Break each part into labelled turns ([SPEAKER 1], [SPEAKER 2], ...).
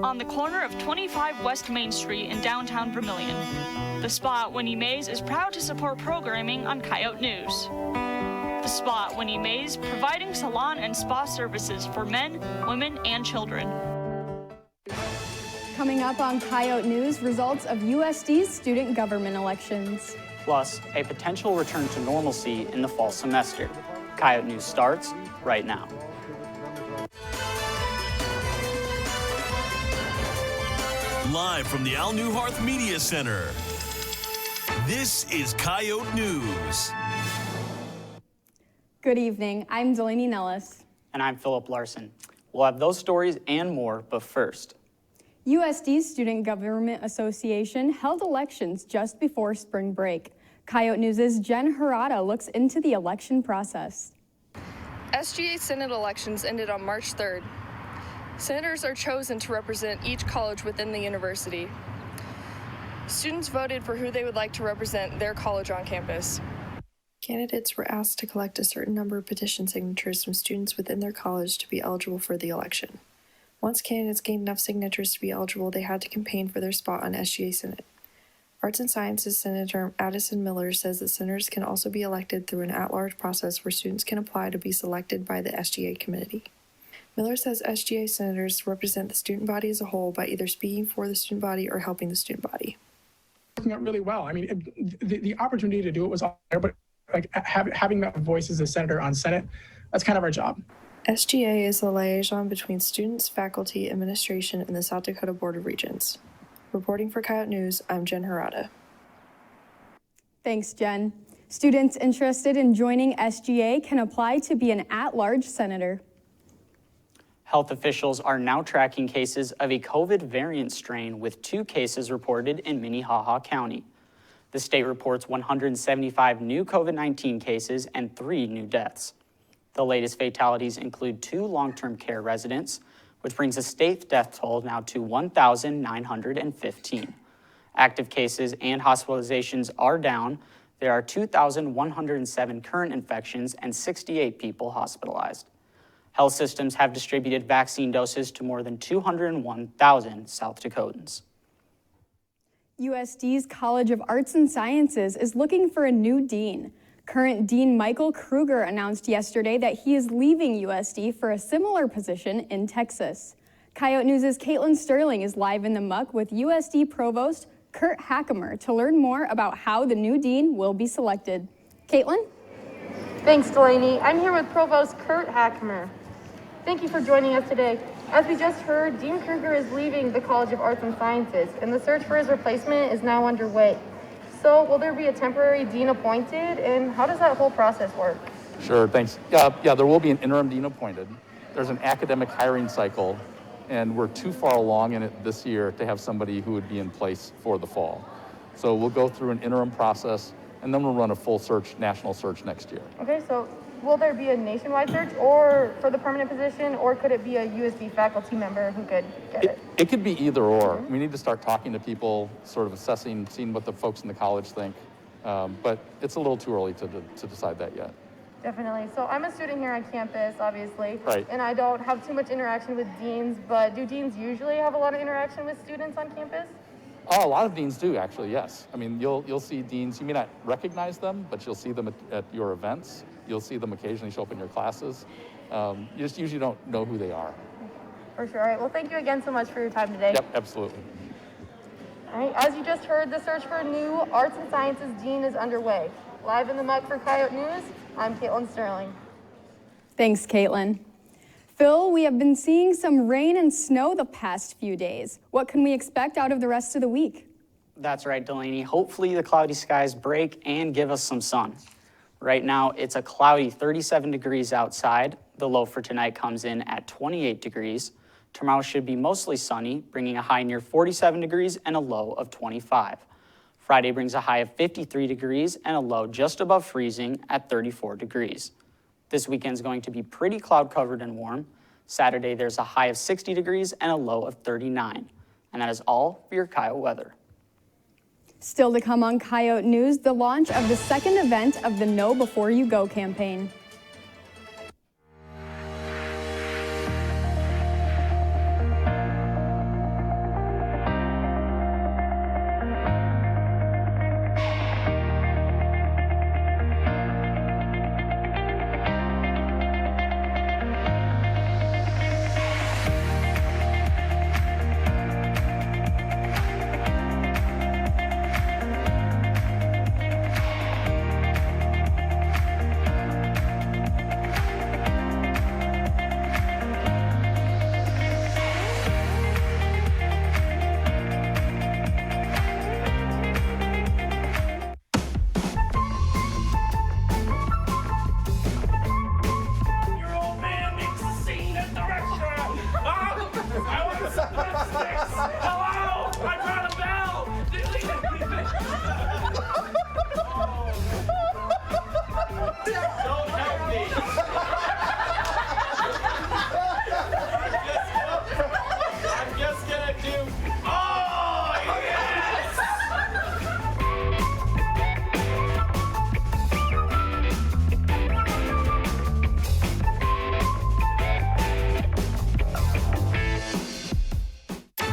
[SPEAKER 1] on the corner of 25 West Main Street in downtown Vermilion. The Spot, Winnie Mays, is proud to support programming on Coyote News. The Spot, Winnie Mays, providing salon and spa services for men, women, and children.
[SPEAKER 2] Coming up on Coyote News, results of USD's student government elections.
[SPEAKER 3] Plus, a potential return to normalcy in the fall semester. Coyote News starts right now.
[SPEAKER 4] Live from the Al Newharth Media Center, this is Coyote News.
[SPEAKER 2] Good evening, I'm Delaney Nellis.
[SPEAKER 3] And I'm Philip Larson. We'll have those stories and more, but first.
[SPEAKER 2] USD's Student Government Association held elections just before spring break. Coyote News' Jen Harada looks into the election process.
[SPEAKER 5] SGA Senate elections ended on March 3rd. Senators are chosen to represent each college within the university. Students voted for who they would like to represent their college on campus.
[SPEAKER 6] Candidates were asked to collect a certain number of petition signatures from students within their college to be eligible for the election. Once candidates gained enough signatures to be eligible, they had to campaign for their spot on SGA Senate. Arts and Sciences Senator Addison Miller says that senators can also be elected through an at-large process where students can apply to be selected by the SGA committee. Miller says SGA senators represent the student body as a whole by either speaking for the student body or helping the student body.
[SPEAKER 7] Working out really well. I mean, the opportunity to do it was all there, but like having that voice as a senator on Senate, that's kind of our job.
[SPEAKER 6] SGA is the liaison between students, faculty, administration, and the South Dakota Board of Regents. Reporting for Coyote News, I'm Jen Harada.
[SPEAKER 2] Thanks, Jen. Students interested in joining SGA can apply to be an at-large senator.
[SPEAKER 3] Health officials are now tracking cases of a COVID variant strain, with 2 cases reported in Minnehaha County. The state reports 175 new COVID-19 cases and 3 new deaths. The latest fatalities include 2 long-term care residents, which brings the state death toll now to 1,915. Active cases and hospitalizations are down. There are 2,107 current infections and 68 people hospitalized. Health systems have distributed vaccine doses to more than 201,000 South Dakotans.
[SPEAKER 2] USD's College of Arts and Sciences is looking for a new dean. Current Dean Michael Kruger announced yesterday that he is leaving USD for a similar position in Texas. Coyote News' Caitlin Sterling is live in the muck with USD Provost Kurt Hackemer to learn more about how the new dean will be selected. Caitlin?
[SPEAKER 8] Thanks, Delaney. I'm here with Provost Kurt Hackemer. Thank you for joining us today. As we just heard, Dean Kruger is leaving the College of Arts and Sciences, and the search for his replacement is now underway. So will there be a temporary dean appointed, and how does that whole process work?
[SPEAKER 9] Sure, thanks. Yeah, there will be an interim dean appointed. There's an academic hiring cycle, and we're too far along in it this year to have somebody who would be in place for the fall. So we'll go through an interim process, and then we'll run a full search, national search next year.
[SPEAKER 8] Okay, so will there be a nationwide search or for the permanent position, or could it be a USD faculty member who could get it?
[SPEAKER 9] It could be either or. We need to start talking to people, sort of assessing, seeing what the folks in the college think. But it's a little too early to decide that yet.
[SPEAKER 8] Definitely. So I'm a student here on campus, obviously.
[SPEAKER 9] Right.
[SPEAKER 8] And I don't have too much interaction with deans, but do deans usually have a lot of interaction with students on campus?
[SPEAKER 9] Oh, a lot of deans do, actually, yes. I mean, you'll see deans, you may not recognize them, but you'll see them at your events. You'll see them occasionally show up in your classes. You just usually don't know who they are.
[SPEAKER 8] For sure. All right. Well, thank you again so much for your time today.
[SPEAKER 9] Yep, absolutely.
[SPEAKER 8] All right. As you just heard, the search for a new Arts and Sciences Dean is underway. Live in the muck for Coyote News, I'm Caitlin Sterling.
[SPEAKER 2] Thanks, Caitlin. Phil, we have been seeing some rain and snow the past few days. What can we expect out of the rest of the week?
[SPEAKER 3] That's right, Delaney. Hopefully the cloudy skies break and give us some sun. Right now, it's a cloudy 37 degrees outside. The low for tonight comes in at 28 degrees. Tomorrow should be mostly sunny, bringing a high near 47 degrees and a low of 25. Friday brings a high of 53 degrees and a low just above freezing at 34 degrees. This weekend's going to be pretty cloud-covered and warm. Saturday, there's a high of 60 degrees and a low of 39. And that is all for your Coyote weather.
[SPEAKER 2] Still to come on Coyote News, the launch of the second event of the Know Before You Go campaign.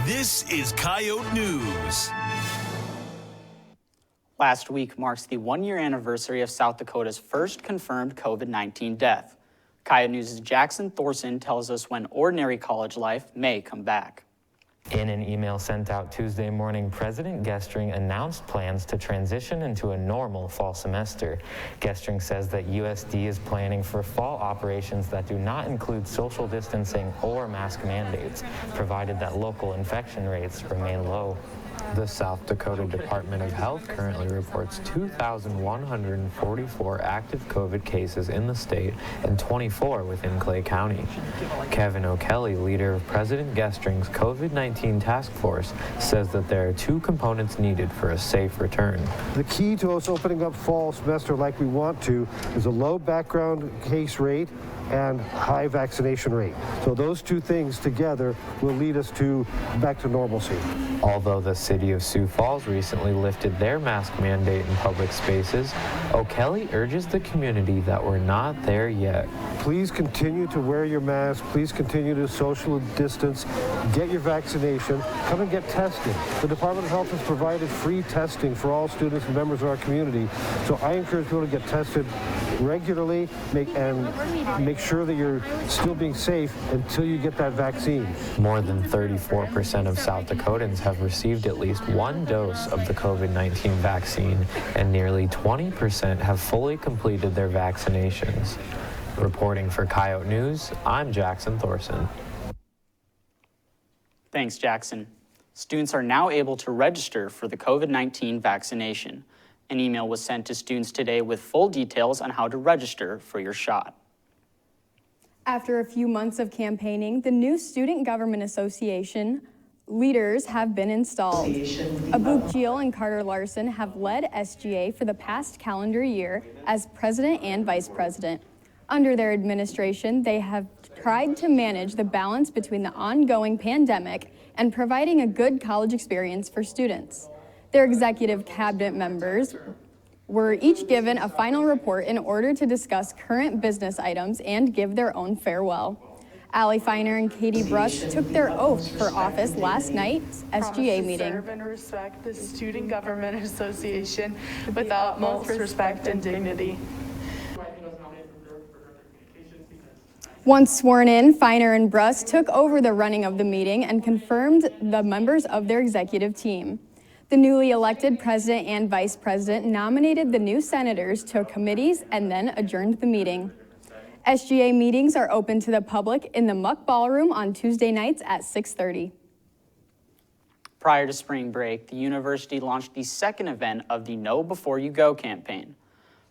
[SPEAKER 4] This is Coyote News.
[SPEAKER 3] Last week marks the one-year anniversary of South Dakota's first confirmed COVID-19 death. Coyote News' Jackson Thorson tells us when ordinary college life may come back.
[SPEAKER 10] In an email sent out Tuesday morning, President Gestring announced plans to transition into a normal fall semester. Gestring says that USD is planning for fall operations that do not include social distancing or mask mandates, provided that local infection rates remain low.
[SPEAKER 11] The South Dakota Department of Health currently reports 2,144 active COVID cases in the state and 24 within Clay County. Kevin O'Kelly, leader of President Gestring's COVID-19 task force, says that there are two components needed for a safe return.
[SPEAKER 12] The key to us opening up fall semester like we want to is a low background case rate and high vaccination rate. So those two things together will lead us back to normalcy.
[SPEAKER 11] Although the city of Sioux Falls recently lifted their mask mandate in public spaces, O'Kelly urges the community that we're not there yet.
[SPEAKER 12] Please continue to wear your mask. Please continue to social distance. Get your vaccination. Come and get tested. The Department of Health has provided free testing for all students and members of our community. So I encourage people to get tested regularly and make sure that you're still being safe until you get that vaccine.
[SPEAKER 11] More than 34% of South Dakotans have received at least one dose of the COVID-19 vaccine, and nearly 20% have fully completed their vaccinations. Reporting for Coyote News, I'm Jackson Thorson.
[SPEAKER 3] Thanks, Jackson. Students are now able to register for the COVID-19 vaccination. An email was sent to students today with full details on how to register for your shot.
[SPEAKER 2] After a few months of campaigning, the new Student Government Association leaders have been installed. Abuk Jeel and Carter Larson have led SGA for the past calendar year as president and vice president. Under their administration, they have tried to manage the balance between the ongoing pandemic and providing a good college experience for students. Their executive cabinet members were each given a final report in order to discuss current business items and give their own farewell. Allie Feiner and Katie Bruss took their oath for office last night's SGA meeting.
[SPEAKER 13] Serve and respect the Student Government Association with utmost respect and dignity.
[SPEAKER 2] Once sworn in, Feiner and Bruss took over the running of the meeting and confirmed the members of their executive team. The newly elected president and vice president nominated the new senators to committees and then adjourned the meeting. SGA meetings are open to the public in the Muck Ballroom on Tuesday nights at 6:30.
[SPEAKER 3] Prior to spring break, the university launched the second event of the Know Before You Go campaign.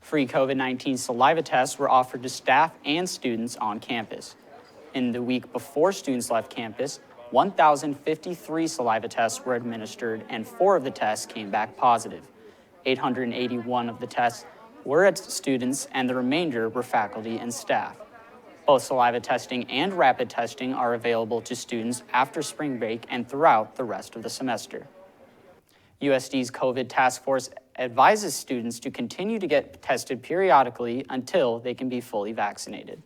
[SPEAKER 3] Free COVID-19 saliva tests were offered to staff and students on campus. In the week before students left campus, 1,053 saliva tests were administered and 4 of the tests came back positive. 881 of the tests were at students and the remainder were faculty and staff. Both saliva testing and rapid testing are available to students after spring break and throughout the rest of the semester. USD's COVID task force advises students to continue to get tested periodically until they can be fully vaccinated.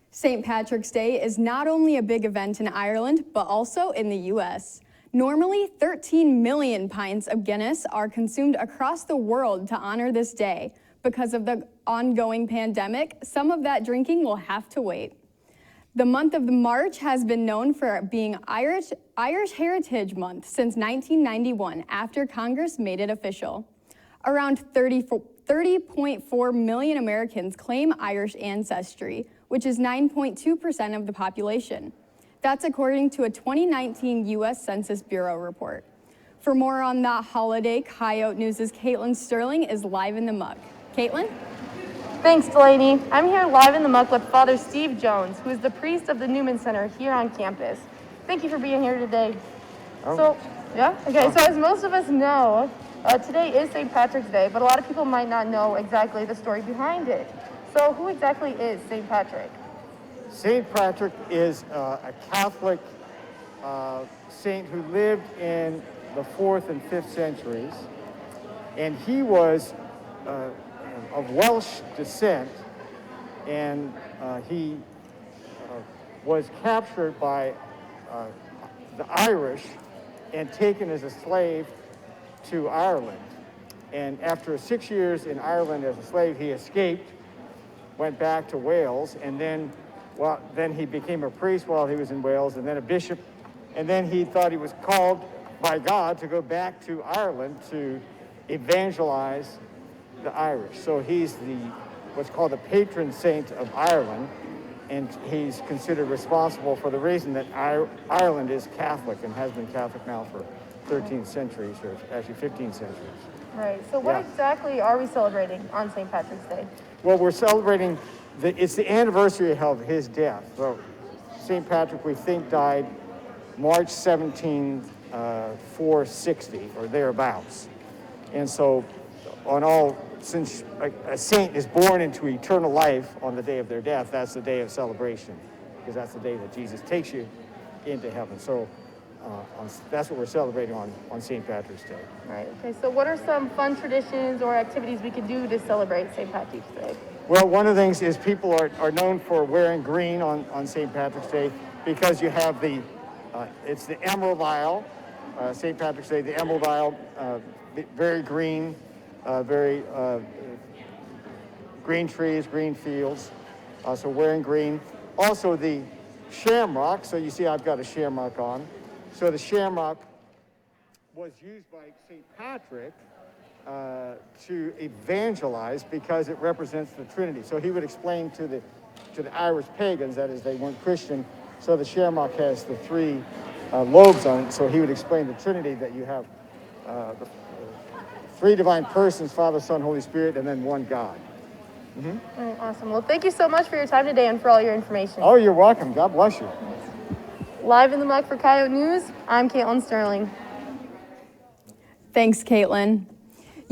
[SPEAKER 2] St. Patrick's Day is not only a big event in Ireland, but also in the U.S. Normally, 13 million pints of Guinness are consumed across the world to honor this day. Because of the ongoing pandemic, some of that drinking will have to wait. The month of March has been known for being Irish Heritage Month since 1991, after Congress made it official. Around 30.4 million Americans claim Irish ancestry, which is 9.2% of the population. That's according to a 2019 U.S. Census Bureau report. For more on that holiday, Coyote News' Caitlin Sterling is live in the muck. Caitlin?
[SPEAKER 8] Thanks, Delaney. I'm here live in the muck with Father Steve Jones, who is the priest of the Newman Center here on campus. Thank you for being here today. So as most of us know, today is St. Patrick's Day, but a lot of people might not know exactly the story behind it. So who exactly is St. Patrick?
[SPEAKER 14] St. Patrick is a Catholic saint who lived in the 4th and 5th centuries, and he was of Welsh descent, and he was captured by the Irish and taken as a slave to Ireland. And after 6 years in Ireland as a slave, he escaped, went back to Wales, and then he became a priest while he was in Wales, and then a bishop. And then he thought he was called by God to go back to Ireland to evangelize the Irish. So he's what's called the patron saint of Ireland, and he's considered responsible for the reason that Ireland is Catholic and has been Catholic now for 13 centuries, or actually 15 centuries.
[SPEAKER 8] Right. So what exactly are we celebrating on St. Patrick's Day?
[SPEAKER 14] Well, we're celebrating, it's the anniversary of his death. So St. Patrick, we think, died March 17, 460, or thereabouts. And so since a saint is born into eternal life on the day of their death, that's the day of celebration, because that's the day that Jesus takes you into heaven. So that's what we're celebrating on St. Patrick's Day.
[SPEAKER 8] Right. Okay. So what are some fun traditions or activities we can do to celebrate St. Patrick's Day?
[SPEAKER 14] Well, one of the things is people are known for wearing green on St. Patrick's Day, because you have it's the Emerald Isle, St. Patrick's Day, the Emerald Isle, very green, very green trees, green fields, so wearing green. Also the shamrock, so you see I've got a shamrock on. So the shamrock was used by St. Patrick to evangelize, because it represents the Trinity. So he would explain to the Irish pagans, that is, they weren't Christian, so the shamrock has the three lobes on it, so he would explain the Trinity, that you have the three divine persons, Father, Son, Holy Spirit, and then one God.
[SPEAKER 8] Mm-hmm. Awesome. Well, thank you so much for your time today and for all your information.
[SPEAKER 14] Oh, you're welcome. God bless you.
[SPEAKER 8] Live in the muck for Coyote News, I'm Caitlin Sterling.
[SPEAKER 2] Thanks, Caitlin.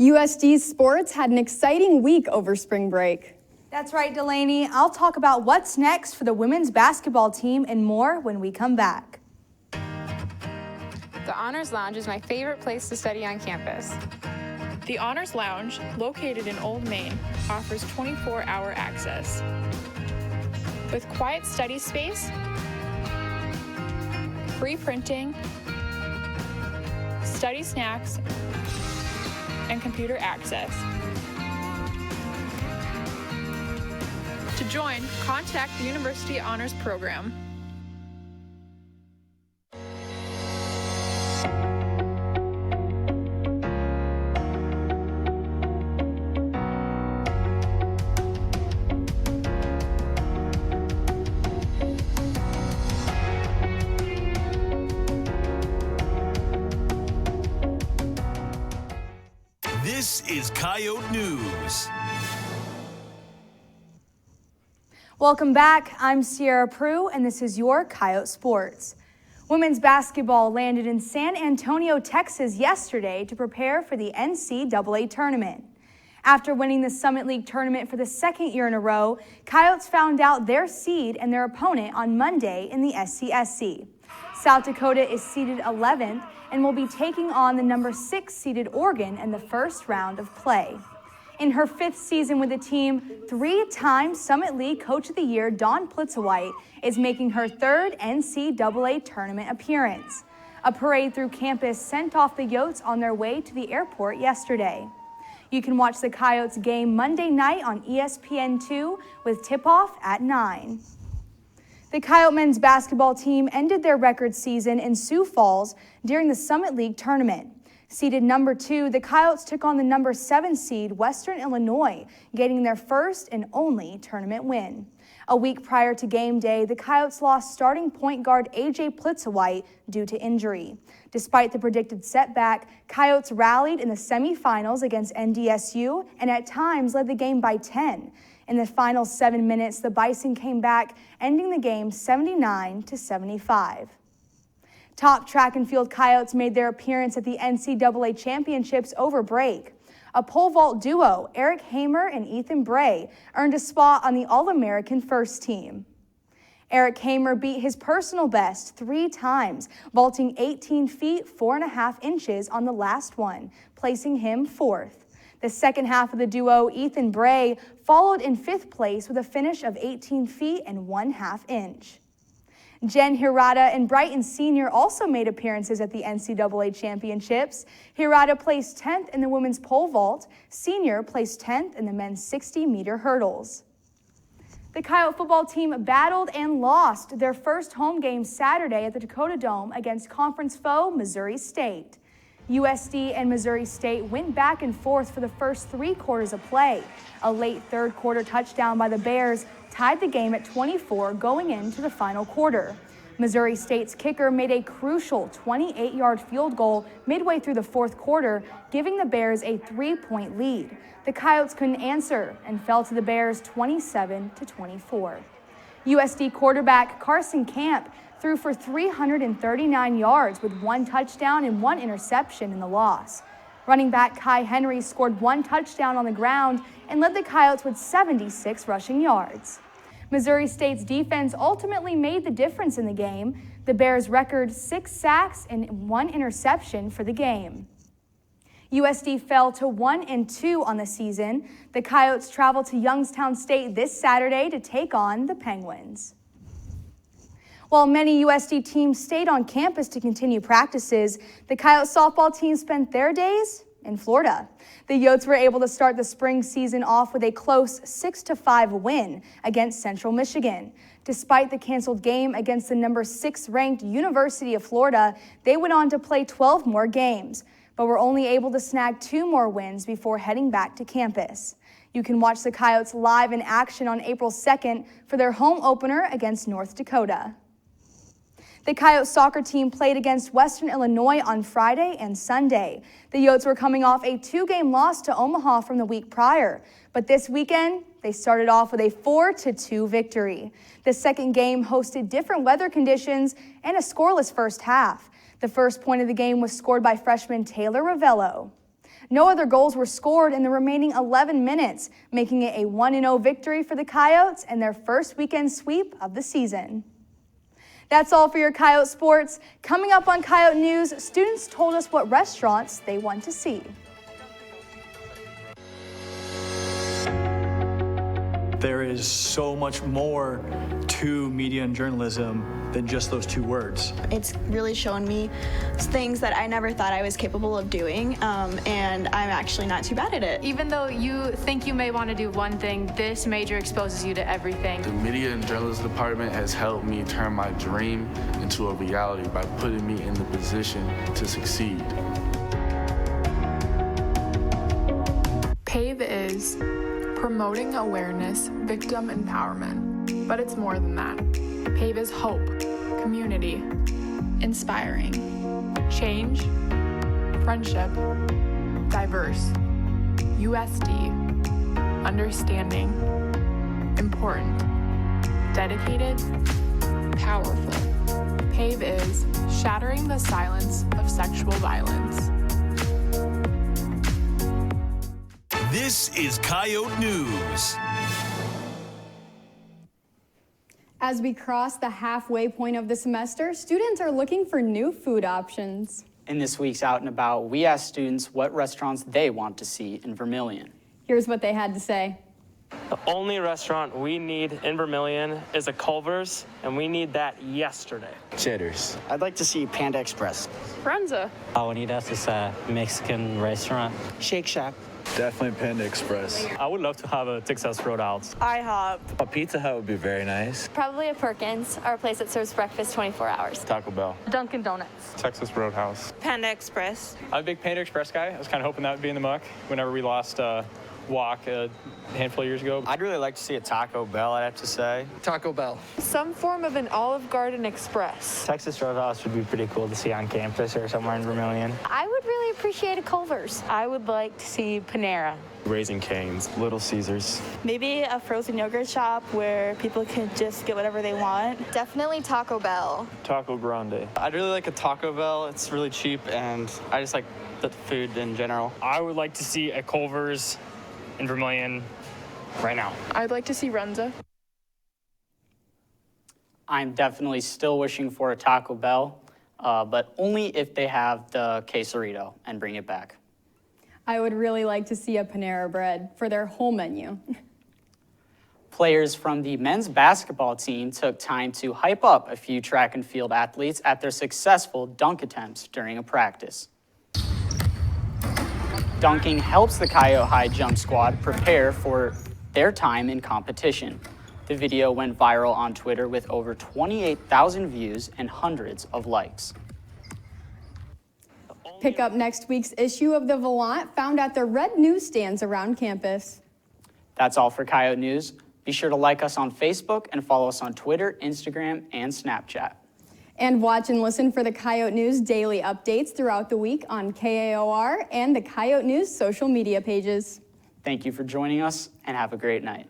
[SPEAKER 2] USD sports had an exciting week over spring break.
[SPEAKER 15] That's right, Delaney. I'll talk about what's next for the women's basketball team and more when we come back.
[SPEAKER 16] The Honors Lounge is my favorite place to study on campus.
[SPEAKER 5] The Honors Lounge, located in Old Main, offers 24-hour access. With quiet study space, free printing, study snacks, and computer access. To join, contact the University Honors Program.
[SPEAKER 4] This is Coyote News.
[SPEAKER 15] Welcome back. I'm Sierra Prue, and this is your Coyote Sports. Women's basketball landed in San Antonio, Texas yesterday to prepare for the NCAA tournament. After winning the Summit League tournament for the second year in a row, Coyotes found out their seed and their opponent on Monday in the SCSC. South Dakota is seeded 11th and will be taking on the number 6 seeded Oregon in the first round of play. In her 5th season with the team, 3-time Summit League Coach of the Year Dawn Plitzawhite is making her 3rd NCAA tournament appearance. A parade through campus sent off the Yotes on their way to the airport yesterday. You can watch the Coyotes game Monday night on ESPN2 with tip-off at 9. The Coyote men's basketball team ended their record season in Sioux Falls during the Summit League tournament. Seeded number 2, the Coyotes took on the number 7 seed Western Illinois, getting their first and only tournament win. A week prior to game day, the Coyotes lost starting point guard AJ Plitzawhite due to injury. Despite the predicted setback, Coyotes rallied in the semifinals against NDSU and at times led the game by 10. In the final 7 minutes, the Bison came back, ending the game 79-75. Top track and field Coyotes made their appearance at the NCAA Championships over break. A pole vault duo, Eric Hamer and Ethan Bray, earned a spot on the All-American first team. Eric Hamer beat his personal best 3 times, vaulting 18 feet 4.5 inches on the last one, placing him 4th. The second half of the duo, Ethan Bray, followed in 5th place with a finish of 18 feet and 1/2 inch. Jen Hirata and Brighton Senior also made appearances at the NCAA Championships. Hirata placed 10th in the women's pole vault. Senior placed 10th in the men's 60-meter hurdles. The Coyote football team battled and lost their first home game Saturday at the Dakota Dome against conference foe Missouri State. USD and Missouri State went back and forth for the first 3 quarters of play. A late third quarter touchdown by the Bears tied the game at 24 going into the final quarter. Missouri State's kicker made a crucial 28-yard field goal midway through the fourth quarter, giving the Bears a 3-point lead. The Coyotes couldn't answer and fell to the Bears 27-24. USD quarterback Carson Camp threw for 339 yards with 1 touchdown and 1 interception in the loss. Running back Kai Henry scored 1 touchdown on the ground and led the Coyotes with 76 rushing yards. Missouri State's defense ultimately made the difference in the game. The Bears' record 6 sacks and 1 interception for the game. USD fell to 1-2 on the season. The Coyotes travel to Youngstown State this Saturday to take on the Penguins. While many USD teams stayed on campus to continue practices, the Coyote softball team spent their days in Florida. The Yotes were able to start the spring season off with a close 6-5 win against Central Michigan. Despite the canceled game against the number 6 ranked University of Florida, they went on to play 12 more games, but were only able to snag 2 more wins before heading back to campus. You can watch the Coyotes live in action on April 2nd for their home opener against North Dakota. The Coyote soccer team played against Western Illinois on Friday and Sunday. The Yotes were coming off a 2-game loss to Omaha from the week prior, but this weekend they started off with a 4-2 victory. The second game hosted different weather conditions and a scoreless first half. The first point of the game was scored by freshman Taylor Ravello. No other goals were scored in the remaining 11 minutes, making it a 1-0 victory for the Coyotes and their first weekend sweep of the season. That's all for your Coyote sports. Coming up on Coyote News, students told us what restaurants they want to see.
[SPEAKER 17] There is so much more to media and journalism than just those 2 words.
[SPEAKER 18] It's really shown me things that I never thought I was capable of doing, and I'm actually not too bad at it.
[SPEAKER 16] Even though you think you may want to do one thing, this major exposes you to everything.
[SPEAKER 19] The media and journalism department has helped me turn my dream into a reality by putting me in the position to succeed.
[SPEAKER 20] PAVE is promoting awareness, victim empowerment, but it's more than that. PAVE is hope, community,
[SPEAKER 18] inspiring,
[SPEAKER 20] change, friendship, diverse, USD, understanding, important, dedicated, powerful. PAVE is shattering the silence of sexual violence.
[SPEAKER 4] This is Coyote News.
[SPEAKER 2] As we cross the halfway point of the semester, students are looking for new food options.
[SPEAKER 3] In this week's Out and About, we asked students what restaurants they want to see in Vermilion.
[SPEAKER 2] Here's what they had to say.
[SPEAKER 21] The only restaurant we need in Vermilion is a Culver's, and we need that yesterday.
[SPEAKER 22] Cheddar's. I'd like to see Panda Express.
[SPEAKER 23] Runza.
[SPEAKER 24] Juanita's is a Mexican restaurant.
[SPEAKER 22] Shake Shack.
[SPEAKER 25] Definitely Panda Express.
[SPEAKER 21] I would love to have a Texas Roadhouse.
[SPEAKER 23] IHOP.
[SPEAKER 25] A Pizza Hut would be very nice.
[SPEAKER 26] Probably a Perkins, or a place that serves breakfast 24 hours.
[SPEAKER 25] Taco Bell.
[SPEAKER 23] Dunkin' Donuts.
[SPEAKER 25] Texas Roadhouse.
[SPEAKER 23] Panda Express.
[SPEAKER 21] I'm a big Panda Express guy. I was kind of hoping that would be in the muck whenever we lost Walk a handful of years ago.
[SPEAKER 27] I'd really like to see a Taco Bell, I'd have to say.
[SPEAKER 25] Taco Bell.
[SPEAKER 23] Some form of an Olive Garden Express.
[SPEAKER 21] Texas Roadhouse would be pretty cool to see on campus or somewhere in Vermilion.
[SPEAKER 26] I would really appreciate a Culver's.
[SPEAKER 23] I would like to see Panera.
[SPEAKER 25] Raising Cane's, Little Caesars.
[SPEAKER 18] Maybe a frozen yogurt shop where people can just get whatever they want.
[SPEAKER 26] Definitely Taco Bell.
[SPEAKER 25] Taco Grande.
[SPEAKER 27] I'd really like a Taco Bell. It's really cheap, and I just like the food in general.
[SPEAKER 21] I would like to see a Culver's in Vermilion right now.
[SPEAKER 20] I'd like to see Runza.
[SPEAKER 3] I'm definitely still wishing for a Taco Bell, but only if they have the quesarito and bring it back.
[SPEAKER 2] I would really like to see a Panera Bread for their whole menu.
[SPEAKER 3] Players from the men's basketball team took time to hype up a few track and field athletes at their successful dunk attempts during a practice. Dunking helps the Coyote High Jump Squad prepare for their time in competition. The video went viral on Twitter with over 28,000 views and hundreds of likes.
[SPEAKER 2] Pick up next week's issue of the Volant found at the red newsstands around campus.
[SPEAKER 3] That's all for Coyote News. Be sure to like us on Facebook and follow us on Twitter, Instagram, and Snapchat.
[SPEAKER 2] And watch and listen for the Coyote News daily updates throughout the week on KAOR and the Coyote News social media pages.
[SPEAKER 3] Thank you for joining us, and have a great night.